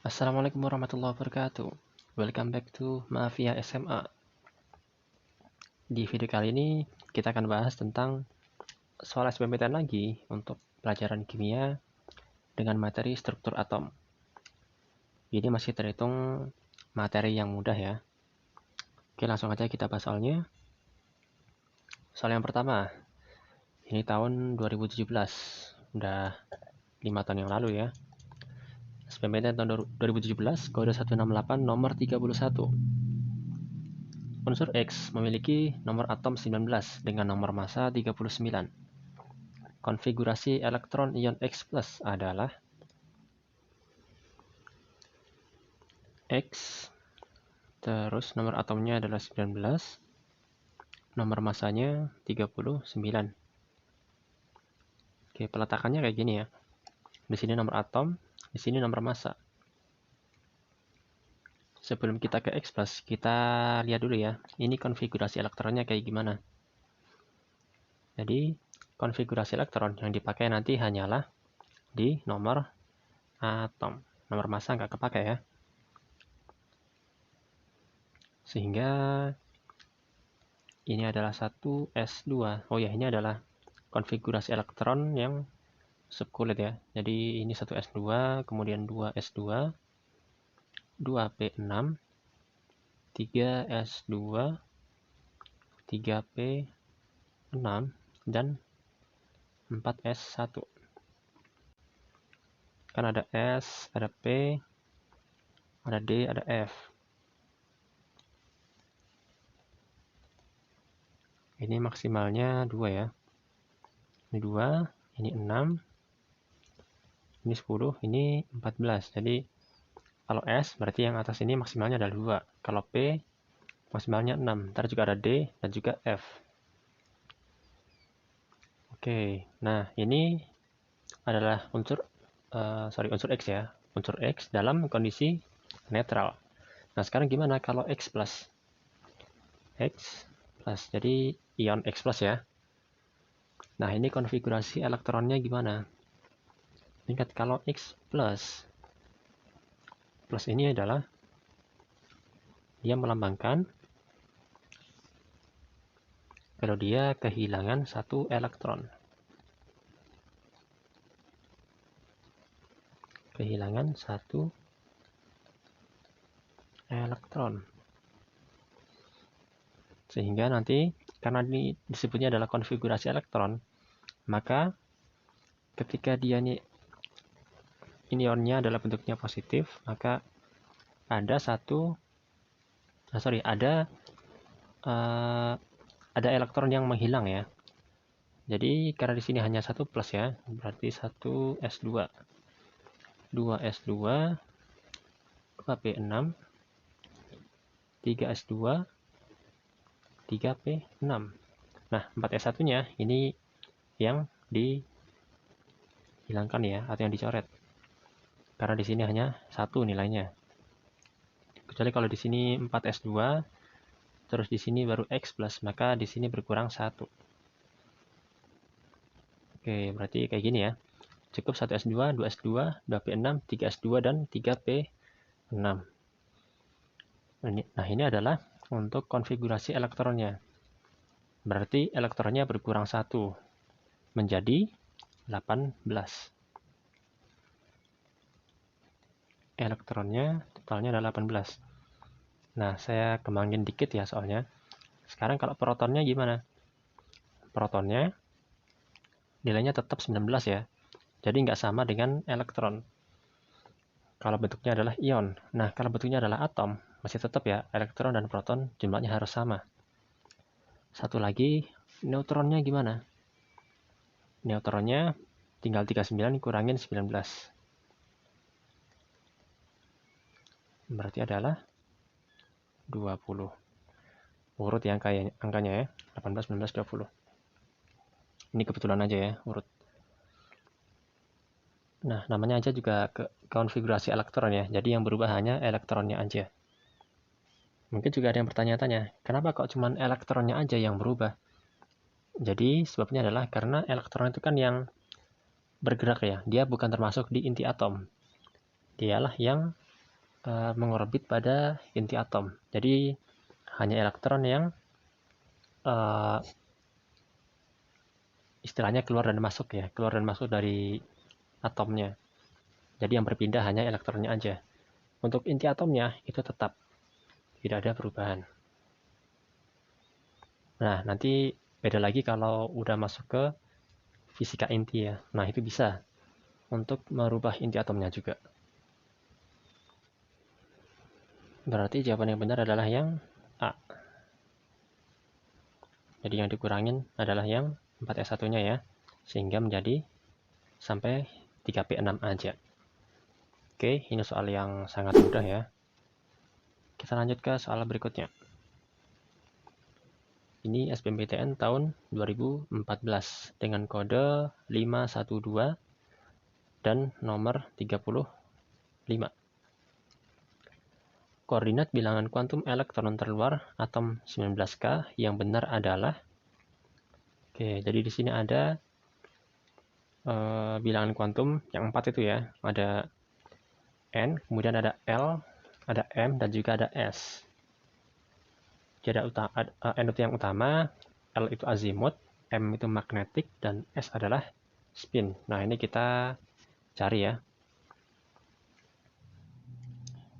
Assalamualaikum warahmatullahi wabarakatuh. Welcome back to Mafia SMA. Di video kali ini kita akan bahas tentang soal SBMPTN lagi untuk pelajaran kimia dengan materi struktur atom. Ini masih terhitung materi yang mudah ya. Oke, langsung aja kita bahas soalnya. Soal yang pertama, ini tahun 2017, udah 5 tahun yang lalu ya. SBMPTN tahun 2017, kode 168 nomor 31. Unsur X memiliki nomor atom 19 dengan nomor massa 39. Konfigurasi elektron ion X+ adalah X, terus nomor atomnya adalah 19, nomor massanya 39. Oke, peletakannya kayak gini ya. Di sini nomor atom, di sini nomor massa. Sebelum kita ke X+, kita lihat dulu ya. Ini konfigurasi elektronnya kayak gimana. Jadi, konfigurasi elektron yang dipakai nanti hanyalah di nomor atom. Nomor massa nggak kepakai ya. Sehingga ini adalah 1s2. Oh ya, ini adalah konfigurasi elektron yang subkulit ya. Jadi ini 1s2, kemudian 2s2, 2p6, 3s2, 3p6, dan 4s1. Kan ada S, ada P, ada D, ada F. Ini maksimalnya 2 ya. Ini 2, ini 6, ini 10, ini 14. Jadi kalau S berarti yang atas ini maksimalnya adalah 2. Kalau P maksimalnya 6. Ntar juga ada D dan juga F. Oke, nah ini adalah unsur X ya. Unsur X dalam kondisi netral. Nah, sekarang gimana kalau X+? X+, jadi ion X+ ya. Nah, ini konfigurasi elektronnya gimana? Ingat kalau X+, plus ini adalah dia melambangkan kalau dia kehilangan satu elektron. Kehilangan satu elektron. Sehingga nanti, karena ini disebutnya adalah konfigurasi elektron, maka ketika dia ini ionnya adalah bentuknya positif, maka ada ada elektron yang menghilang ya. Jadi karena di sini hanya satu plus ya, berarti 1s2, 2s2, 2p6, 3s2, 3p6. Nah, 4s1-nya ini yang dihilangkan ya, atau yang dicoret. Karena di sini hanya 1 nilainya. Kecuali kalau di sini 4s2, terus di sini baru X+, maka di sini berkurang 1. Oke, berarti kayak gini ya. Cukup 1s2, 2s2, 2p6, 3s2, dan 3p6. Nah, ini adalah untuk konfigurasi elektronnya. Berarti elektronnya berkurang 1 menjadi 18. Elektronnya totalnya adalah 18. Nah, saya kembangin dikit ya soalnya. Sekarang kalau protonnya gimana? Protonnya nilainya tetap 19 ya. Jadi nggak sama dengan elektron. Kalau bentuknya adalah ion. Nah, kalau bentuknya adalah atom, masih tetap ya, elektron dan proton jumlahnya harus sama. Satu lagi, neutronnya gimana? Neutronnya tinggal 39 kurangin 19. Berarti adalah 20. Urut ya angkanya ya, 18, 19, 20. Ini kebetulan aja ya, urut. Nah, namanya aja juga konfigurasi elektron ya, jadi yang berubah hanya elektronnya aja. Mungkin juga ada yang bertanya-tanya, kenapa kok cuma elektronnya aja yang berubah? Jadi sebabnya adalah karena elektron itu kan yang bergerak ya, dia bukan termasuk di inti atom. Dialah yang mengorbit pada inti atom. Jadi hanya elektron yang istilahnya keluar dan masuk ya, keluar dan masuk dari atomnya. Jadi yang berpindah hanya elektronnya aja. Untuk inti atomnya itu tetap, tidak ada perubahan. Nah, nanti beda lagi kalau udah masuk ke fisika inti ya. Nah, itu bisa untuk merubah inti atomnya juga. Berarti jawaban yang benar adalah yang A. Jadi yang dikurangin adalah yang 4S1-nya ya. Sehingga menjadi sampai 3P6 aja. Oke, ini soal yang sangat mudah ya. Kita lanjut ke soal berikutnya. Ini SBMPTN tahun 2014 dengan kode 512 dan nomor 35. Koordinat bilangan kuantum elektron terluar atom 19K yang benar adalah. Oke, jadi di sini ada bilangan kuantum yang 4 itu ya. Ada N, kemudian ada L, ada M, dan juga ada S. Jadi N itu yang utama, L itu azimut, M itu magnetik, dan S adalah spin. Nah, ini kita cari ya.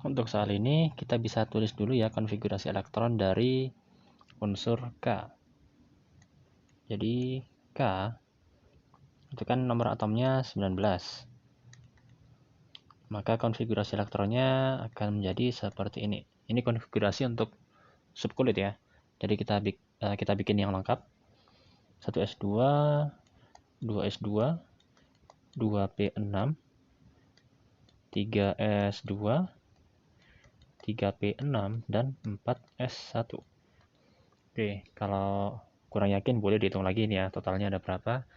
Untuk soal ini, kita bisa tulis dulu ya konfigurasi elektron dari unsur K. Jadi, K itu kan nomor atomnya 19. Maka konfigurasi elektronnya akan menjadi seperti ini. Ini konfigurasi untuk subkulit ya. Jadi kita bikin yang lengkap. 1S2, 2S2, 2P6, 3S2, 3P6, dan 4S1. Oke, kalau kurang yakin boleh dihitung lagi nih ya, totalnya ada berapa.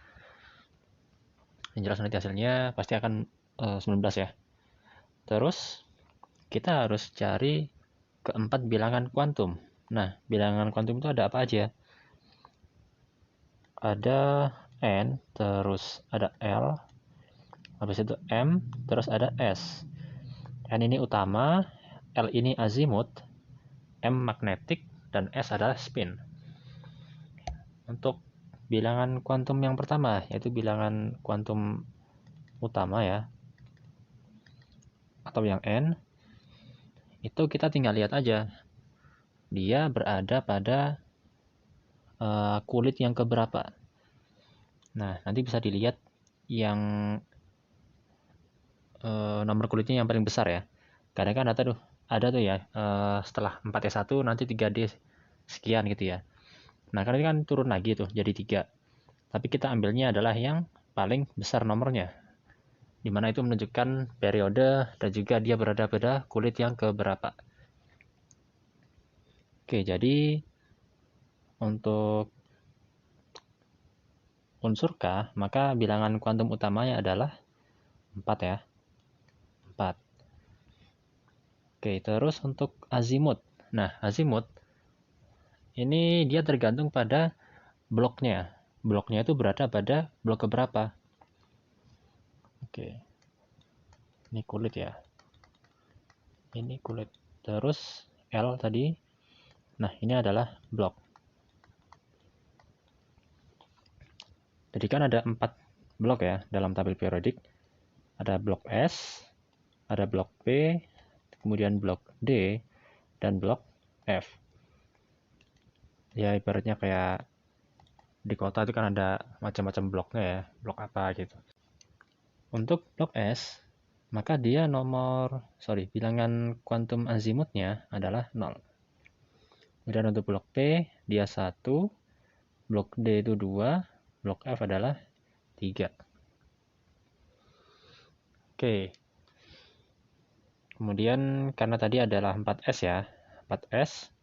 Yang jelas nanti hasilnya pasti akan 19 ya. Terus kita harus cari keempat bilangan kuantum. Nah, bilangan kuantum itu ada apa aja? Ada N, terus ada L, habis itu M, terus ada S. N ini utama, L ini azimut, M magnetik, dan S adalah spin. Untuk bilangan kuantum yang pertama, yaitu bilangan kuantum utama ya, atau yang N, itu kita tinggal lihat aja. Dia berada pada kulit yang keberapa. Nah, nanti bisa dilihat yang nomor kulitnya yang paling besar ya. Kadang kan ada tuh ya, setelah 4S1 nanti 3D sekian gitu ya. Nah, karena ini kan turun lagi tuh jadi 3. Tapi kita ambilnya adalah yang paling besar nomornya. Dimana itu menunjukkan periode dan juga dia berada pada kulit yang keberapa. Oke, jadi untuk unsur K, maka bilangan kuantum utamanya adalah 4 ya. 4. Oke, terus untuk azimut. Nah, azimut ini dia tergantung pada bloknya. Bloknya itu berada pada blok keberapa. Oke. Ini kulit ya. Ini kulit. Terus L tadi. Nah, ini adalah blok. Jadi kan ada 4 blok ya dalam tabel periodik. Ada blok S, ada blok P, kemudian blok D, dan blok F. Ya ibaratnya kayak di kota itu kan ada macam-macam bloknya ya, blok apa gitu. Untuk blok S, maka dia bilangan kuantum azimutnya adalah 0. Kemudian untuk blok P, dia 1, blok D itu 2, blok F adalah 3. Oke. Kemudian karena tadi adalah 4S ya, 4S,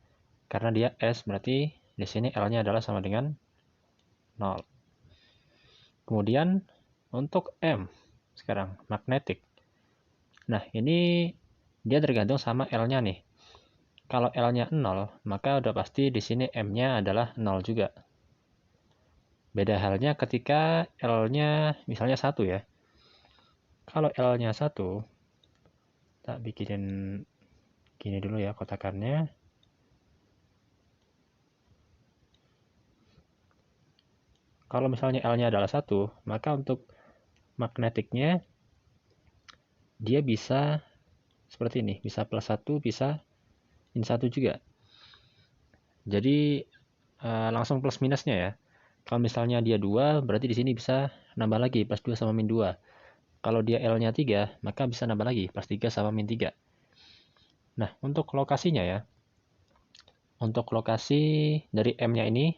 karena dia S berarti di sini L-nya adalah sama dengan 0. Kemudian untuk M, sekarang magnetik. Nah, ini dia tergantung sama L-nya nih. Kalau L-nya 0, maka udah pasti di sini M-nya adalah 0 juga. Beda halnya ketika L-nya misalnya 1 ya. Kalau L-nya 1, tak bikinin Gini dulu ya kotakannya. Kalau misalnya L-nya adalah 1, maka untuk magnetiknya dia bisa seperti ini, bisa +1, bisa -1 juga. Jadi langsung plus minusnya ya. Kalau misalnya dia 2, berarti di sini bisa nambah lagi +2 sama -2. Kalau dia L-nya 3, maka bisa nambah lagi +3 sama -3. Nah, untuk lokasinya ya. Untuk lokasi dari M-nya ini,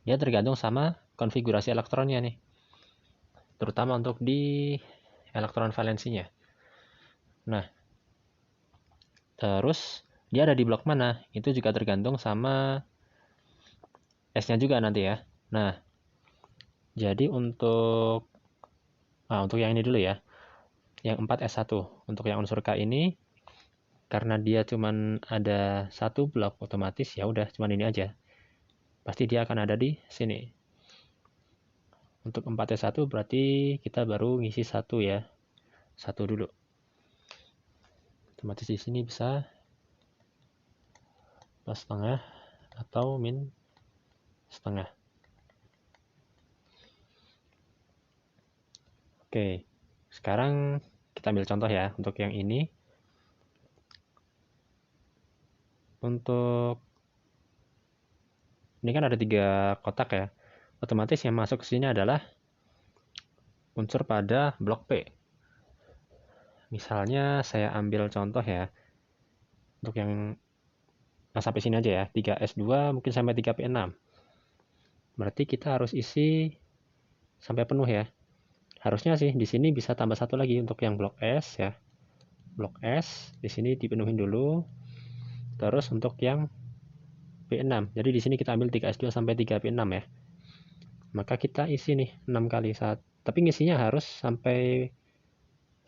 dia tergantung sama konfigurasi elektronnya nih. Terutama untuk di elektron valensinya. Nah, terus dia ada di blok mana? Itu juga tergantung sama S-nya juga nanti ya. Nah, jadi untuk yang ini dulu ya. Yang 4S1. Untuk yang unsur K ini, karena dia cuman ada satu blok, otomatis ya udah cuman ini aja. Pasti dia akan ada di sini. Untuk 4S1 berarti kita baru ngisi 1 ya. 1 dulu. Otomatis di sini bisa +setengah atau -setengah. Oke, sekarang kita ambil contoh ya untuk yang ini. Untuk ini kan ada 3 kotak ya. Otomatis yang masuk ke sini adalah unsur pada blok P. Misalnya saya ambil contoh ya. Untuk yang sampai sini aja ya. 3S2 mungkin sampai 3P6. Berarti kita harus isi sampai penuh ya. Harusnya sih di sini bisa tambah satu lagi untuk yang blok S ya. Blok S di sini dipenuhin dulu. Terus untuk yang P6. Jadi di sini kita ambil 3S2 sampai 3P6 ya. Maka kita isi nih 6 kali saat. Tapi ngisinya harus sampai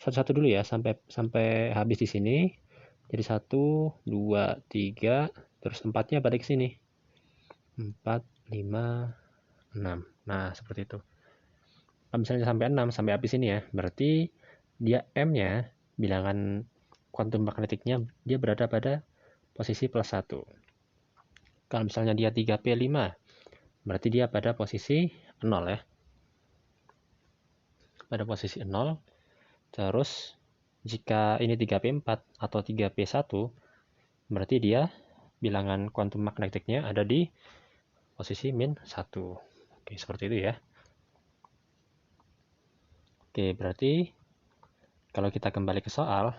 satu-satu dulu ya, sampai habis di sini. Jadi 1, 2, 3, terus 4-nya balik sini. 4, 5, 6. Nah, seperti itu. Kalau misalnya sampai 6, sampai habis ini ya, berarti dia M-nya, bilangan kuantum magnetiknya, dia berada pada posisi +1. Kalau misalnya dia 3P5, berarti dia pada posisi 0 ya. Pada posisi 0. Terus, jika ini 3P4 atau 3P1, berarti dia bilangan kuantum magnetiknya ada di posisi -1. Oke, seperti itu ya. Oke, berarti kalau kita kembali ke soal,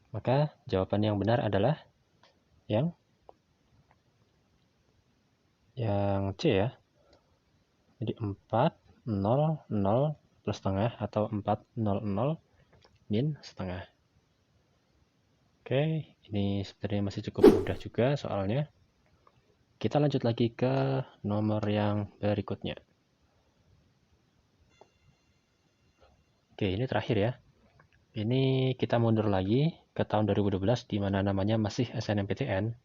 maka jawaban yang benar adalah yang C ya. Jadi 4, 0, 0 plus setengah atau 4, 0, 0 min setengah. Oke, ini sebenarnya masih cukup mudah juga soalnya. Kita lanjut lagi ke nomor yang berikutnya. Oke, ini terakhir ya. Ini kita mundur lagi ke tahun 2012 di mana namanya masih SNMPTN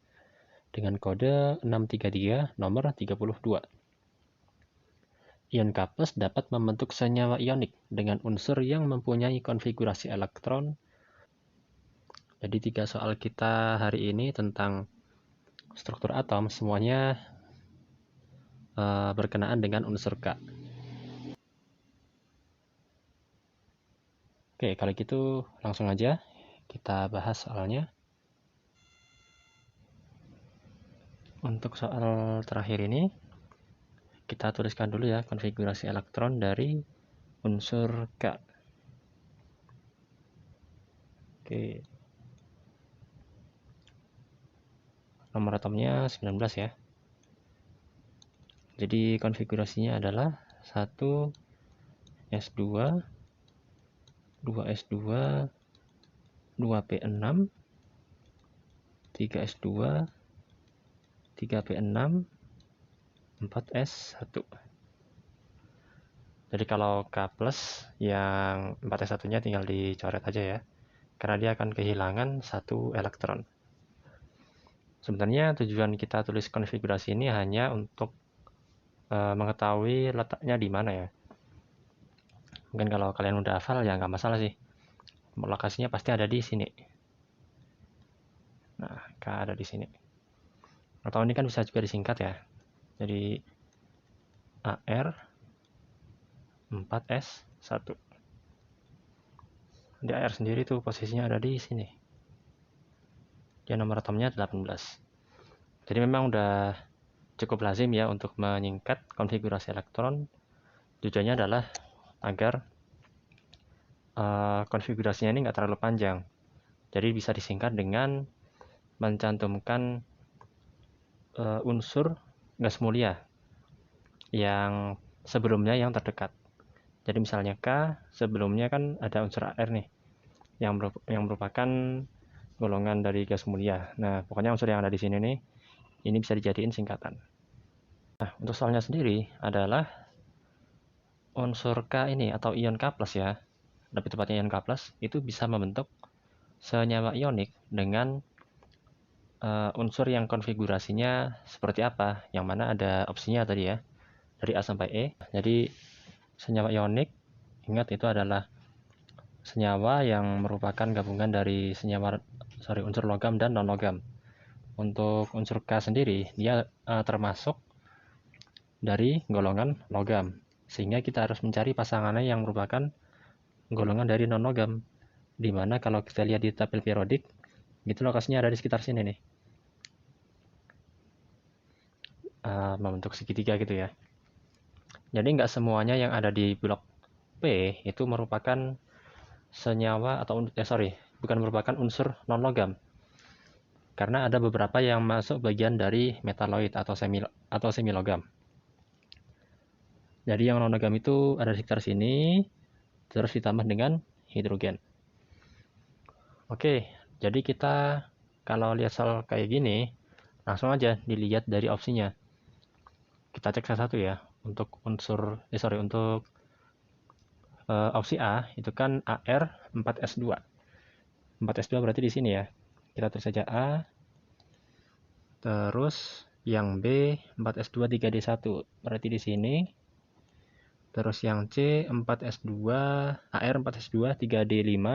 dengan kode 633 nomor 32. Ion K+ dapat membentuk senyawa ionik dengan unsur yang mempunyai konfigurasi elektron. Jadi 3 soal kita hari ini tentang struktur atom semuanya berkenaan dengan unsur K. Oke, kalau gitu langsung aja kita bahas soalnya. Untuk soal terakhir ini, kita tuliskan dulu ya konfigurasi elektron dari unsur K. Oke. Nomor atomnya 19 ya. Jadi konfigurasinya adalah 1S2, 2S2, 2P6, 3S2, 3P6, 4S1. Jadi kalau K+ yang 4S1-nya tinggal dicoret aja ya. Karena dia akan kehilangan 1 elektron. Sebenarnya tujuan kita tulis konfigurasi ini hanya untuk mengetahui letaknya di mana ya. Mungkin kalau kalian udah hafal ya nggak masalah sih. Lokasinya pasti ada di sini. Nah, K ada di sini. Atau ini kan bisa juga disingkat ya. Jadi AR 4S1. Di AR sendiri tuh posisinya ada di sini. Dia nomor atomnya 18. Jadi memang udah cukup lazim ya untuk menyingkat konfigurasi elektron. Tujuannya adalah agar konfigurasinya ini nggak terlalu panjang. Jadi bisa disingkat dengan mencantumkan unsur gas mulia yang sebelumnya yang terdekat. Jadi misalnya K, sebelumnya kan ada unsur AR nih, yang merupakan golongan dari gas mulia. Nah, pokoknya unsur yang ada di sini nih, ini bisa dijadiin singkatan. Nah, untuk soalnya sendiri adalah unsur K ini atau ion K+ ya, lebih tepatnya ion K+, itu bisa membentuk senyawa ionik dengan unsur yang konfigurasinya seperti apa, yang mana ada opsinya tadi ya, dari A sampai E. Jadi senyawa ionik, ingat itu adalah senyawa yang merupakan gabungan dari unsur logam dan non logam. Untuk unsur K sendiri, dia termasuk dari golongan logam, sehingga kita harus mencari pasangannya yang merupakan golongan dari non logam, dimana kalau kita lihat di tabel periodik itu lokasinya ada di sekitar sini nih, membentuk segitiga gitu ya. Jadi nggak semuanya yang ada di blok P itu merupakan senyawa atau bukan merupakan unsur non logam, karena ada beberapa yang masuk bagian dari metaloid atau semi logam. Jadi yang non logam itu ada di sekitar sini, terus ditambah dengan hidrogen. Oke, jadi kita kalau lihat soal kayak gini, langsung aja dilihat dari opsinya. Kita cek satu-satu ya. Untuk untuk opsi A itu kan AR 4S2. 4S2 berarti di sini ya. Kita tulis saja A. Terus yang B 4S2 3D1 berarti di sini. Terus yang C 4S2 AR 4S2 3D5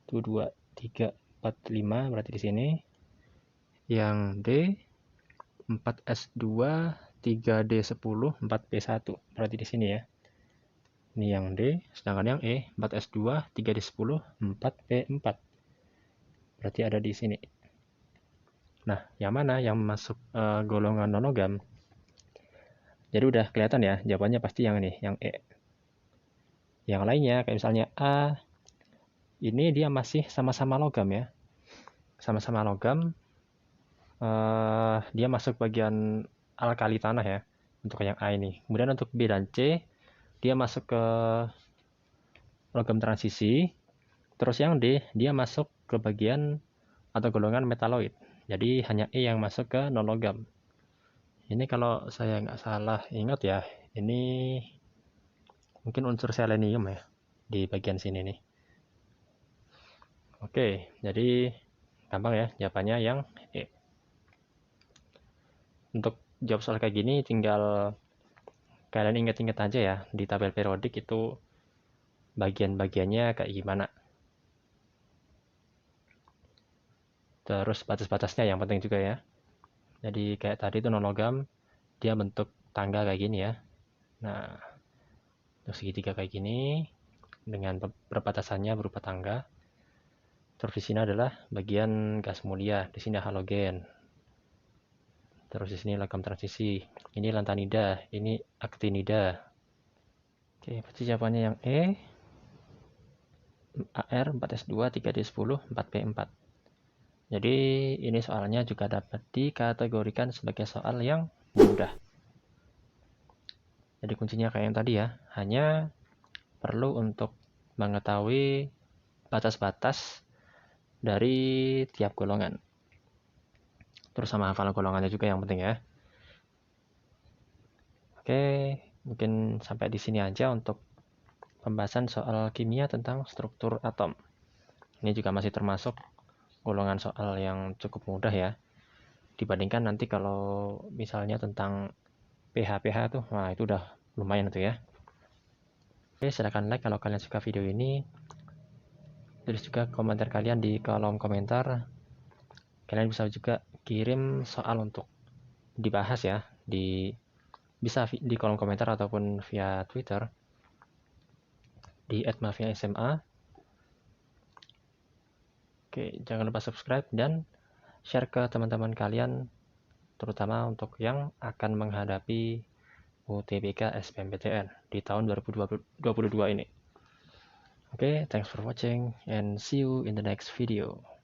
itu 2 3 4 5 berarti di sini. Yang D 4S2 3D10 4P1 berarti di sini ya. Ini yang D, sedangkan yang E 4S2 3D10 4P4 berarti ada di sini. Nah, yang mana yang masuk golongan non-logam? Jadi udah kelihatan ya, jawabannya pasti yang ini, yang E. Yang lainnya kayak misalnya A, ini dia masih sama-sama logam ya. Sama-sama logam, dia masuk bagian alkali tanah ya, untuk yang A ini. Kemudian untuk B dan C, dia masuk ke logam transisi. Terus yang D, dia masuk ke bagian atau golongan metaloid. Jadi hanya E yang masuk ke non-logam. Ini kalau saya nggak salah ingat ya, ini mungkin unsur selenium ya, di bagian sini nih. Oke, jadi gampang ya jawabannya yang E. Untuk jawab soal kayak gini tinggal kalian ingat-ingat aja ya, di tabel periodik itu bagian-bagiannya kayak gimana. Terus batas-batasnya yang penting juga ya. Jadi kayak tadi itu non-logam, dia bentuk tangga kayak gini ya. Nah, untuk segitiga kayak gini, dengan perbatasannya berupa tangga. Terus di sini adalah bagian gas mulia, di sini halogen. Terus di sini logam transisi. Ini lantanida, ini aktinida. Oke, pasti jawabannya yang E. AR 4S2 3D10 4P4. Jadi ini soalnya juga dapat dikategorikan sebagai soal yang mudah. Jadi kuncinya kayak yang tadi ya, hanya perlu untuk mengetahui batas-batas dari tiap golongan. Terus sama hafal golongannya juga yang penting ya. Oke, mungkin sampai di sini aja untuk pembahasan soal kimia tentang struktur atom. Ini juga masih termasuk golongan soal yang cukup mudah ya. Dibandingkan nanti kalau misalnya tentang pH tuh, nah itu udah lumayan tuh ya. Oke, silahkan like kalau kalian suka video ini. Tulis juga komentar kalian di kolom komentar. Kalian bisa juga kirim soal untuk dibahas ya, bisa di kolom komentar ataupun via Twitter di @mafiasma. Oke, jangan lupa subscribe dan share ke teman-teman kalian, terutama untuk yang akan menghadapi UTBK SBMPTN di tahun 2022 ini. Oke, thanks for watching and see you in the next video.